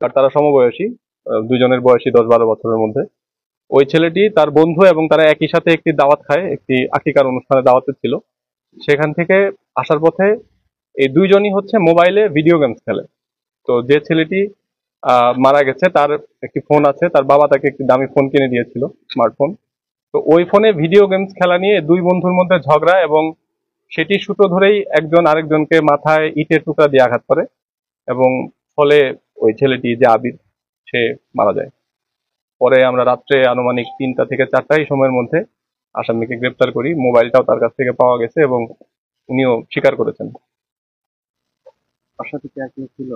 আর তারা সমবয়সী, দুজনের বয়সী 10-12 বছরের মধ্যে। ওই ছেলেটি তার বন্ধু এবং তারা একই সাথে একটি দাওয়াত খায়, একটি আকিকার অনুষ্ঠানে দাওয়াতে ছিল। সেখান থেকে আসার পথে এই দুইজনই হচ্ছে মোবাইলে ভিডিও গেমস খেলে। তো যে ছেলেটি মারা গেছে তার একটি ফোন আছে, তার বাবা তাকে একটি দামি ফোন কিনে দিয়েছিল, স্মার্টফোন। তো ওই ফোনে ভিডিও গেমস খেলা নিয়ে দুই বন্ধুর মধ্যে ঝগড়া, এবং সেটি সূত্র ধরেই একজন আরেকজনকে মাথায় ইটের টুকরা দিয়ে আঘাত করে, এবং ফলে ওই ছেলেটি যে আবির, সে মারা যায়। পরে আমরা রাত্রে আনুমানিক 3টা থেকে 4টা এই সময়ের মধ্যে আসামিকে গ্রেপ্তার করি। মোবাইলটাও তার কাছ থেকে পাওয়া গেছে এবং উনিও স্বীকার করেছেন। বাসা থেকে একজন ছিল?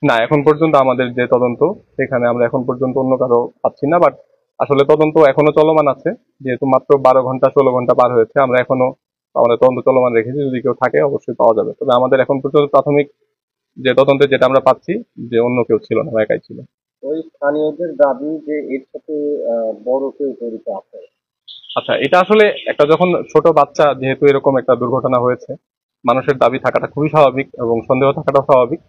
না, এখন পর্যন্ত আমাদের যে তদন্ত, সেখানে আমরা এখন পর্যন্ত অন্য কারো পাচ্ছি না। বাট আসলে তদন্ত এখনো চলমান আছে, যেহেতু মাত্র 12 ঘন্টা 16 ঘন্টা পার হয়েছে। আমরা এখনো আমাদের তদন্ত চলমান রেখেছি, যদি কেউ থাকে অবশ্যই পাওয়া যাবে। তবে আমাদের এখন পর্যন্ত প্রাথমিক যে তদন্তে যেটা আমরা পাচ্ছি, যে অন্য কেউ ছিল না, ও একাই ছিল। ওই স্থানীয়দের দাবি যে এর সাথে বড় কেউ জড়িত আছে। আচ্ছা, এটা আসলে একটা যখন ছোট বাচ্চা, যেহেতু এরকম একটা দুর্ঘটনা হয়েছে, মানুষের দাবি থাকাটা খুবই স্বাভাবিক এবং সন্দেহ থাকাটাও স্বাভাবিক।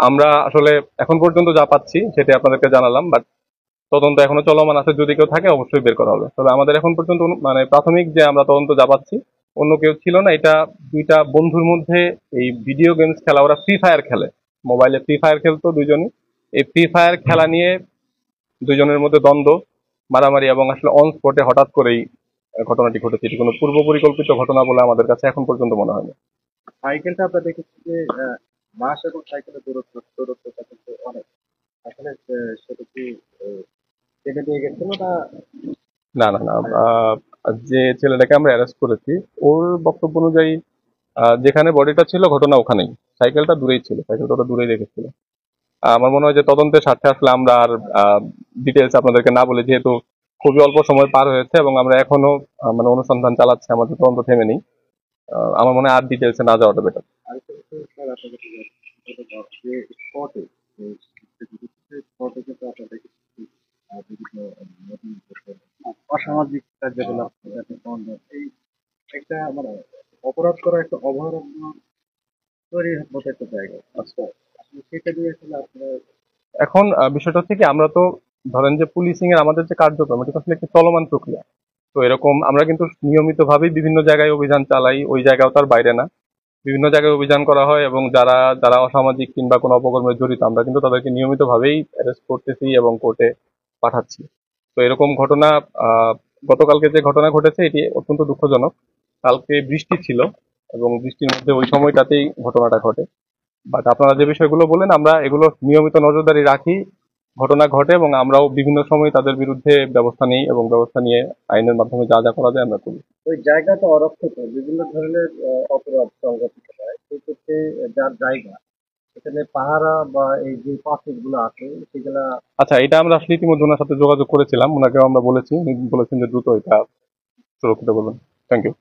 আমরা আসলে এখন পর্যন্ত যা পাচ্ছি সেটা আপনাদেরকে জানালাম, বাট তদন্ত এখনো চলমান আছে। যদি কেউ থাকে অবশ্যই বের করা হবে। তবে আমাদের এখন পর্যন্ত মানে প্রাথমিক যে আমরা তদন্ত যা পাচ্ছি, অন্য কেউ ছিল না। এটা দুইটা বন্ধুর মধ্যে এই ভিডিও গেমস খেলা, ওরা ফ্রি ফায়ার খেলে, মোবাইলে ফ্রি ফায়ার খেলতো দুইজনই। এই ফ্রি ফায়ার খেলা নিয়ে দুইজনের মধ্যে দ্বন্দ্ব, মারামারি, এবং আসলে অন স্পটে হঠাৎ করেই ঘটনাটি ঘটেছে। এটি কোনো পূর্ব পরিকল্পিত ঘটনা বলে আমাদের কাছে এখন পর্যন্ত মনে হয়নি। সাইকেলটা আমরা দেখেছি যে বাস এবং সাইকেলের দূরত্বটা কিন্তু অনেক। আসলে সেটা কি টেনে নিয়ে গেছিল না? না, না, না, যে ছেলেটাকে আমরা অ্যারেস্ট করেছি, ওর বক্তব্য অনুযায়ী যেখানে বডিটা ছিল ঘটনা ওখানেই, সাইকেলটা দূরেই ছিল, সাইকেলটা ওটা দূরেই রেখেছিল। আমার মনে হয় যে তদন্তের স্বার্থে আসলে আমরা আর ডিটেলস আপনাদেরকে না বলে, যেহেতু খুবই অল্প সময় পার হয়েছে এবং আমরা এখনো মানে অনুসন্ধান চালাচ্ছি, আমাদের তদন্ত থেমে নেই। আমার মনে হয় আর ডিটেলসে না যাওয়াটা বেটার। আরেকটা বিষয় স্যার আপনাকে যে স্পটে স্পটে কিন্তু আপনাদের কিছু বিভিন্ন নতুন অসামাজিক কার্যকলাপ এই একটা মানে অপরাধ করা একটা অভয়ারণ্য তৈরির মতো একটা জায়গা। আচ্ছা, আসলে সেটা নিয়ে আসলে আপনার এখন বিষয়টা হচ্ছে কি, আমরা তো ধরেন যে পুলিশিং এর আমাদের যে কার্যক্রম, এটা তো আসলে একটি চলমান প্রক্রিয়া। তো এরকম আমরা কিন্তু নিয়মিত ভাবেই বিভিন্ন জায়গায় অভিযান চালাই, ওই জায়গাও তার বাইরে না। বিভিন্ন জায়গায় অভিযান করা হয় এবং যারা যারা অসামাজিক কিংবা কোনো অপকর্মে জড়িত, আমরা কিন্তু তাদেরকে নিয়মিত ভাবেই অ্যারেস্ট করতেছি এবং কোর্টে পাঠাচ্ছি। তো এরকম ঘটনা, আহ গতকালকে যে ঘটনা ঘটেছে, এটি অত্যন্ত দুঃখজনক। কালকে বৃষ্টি ছিল এবং বৃষ্টির মধ্যে ওই সময়টাতেই ঘটনাটা ঘটে। বাট আপনারা যে বিষয়গুলো বলেন, আমরা এগুলো নিয়মিত নজরদারি রাখি, ঘটনা ঘটে এবং আমরাও বিভিন্ন সময় তাদের বিরুদ্ধে ব্যবস্থা নিই, এবং ব্যবস্থা নিয়ে আইনের মাধ্যমে যা যা করা যায় আমরা করি। ওই জায়গাটা অরক্ষিত বিভিন্ন ধরনের অপরাধ সংগঠিত হয় সেক্ষেত্রে যার জায়গা এখানে পাহারা বা এই যে পাথর গুলো আছে সেগুলা। আচ্ছা, এটা আমরা আসলে ইতিমধ্যে ওনার সাথে যোগাযোগ করেছিলাম, ওনাকেও আমরা বলেছি, উনি বলেছেন যে দ্রুত এটা সুরক্ষিত করবেন। Thank you.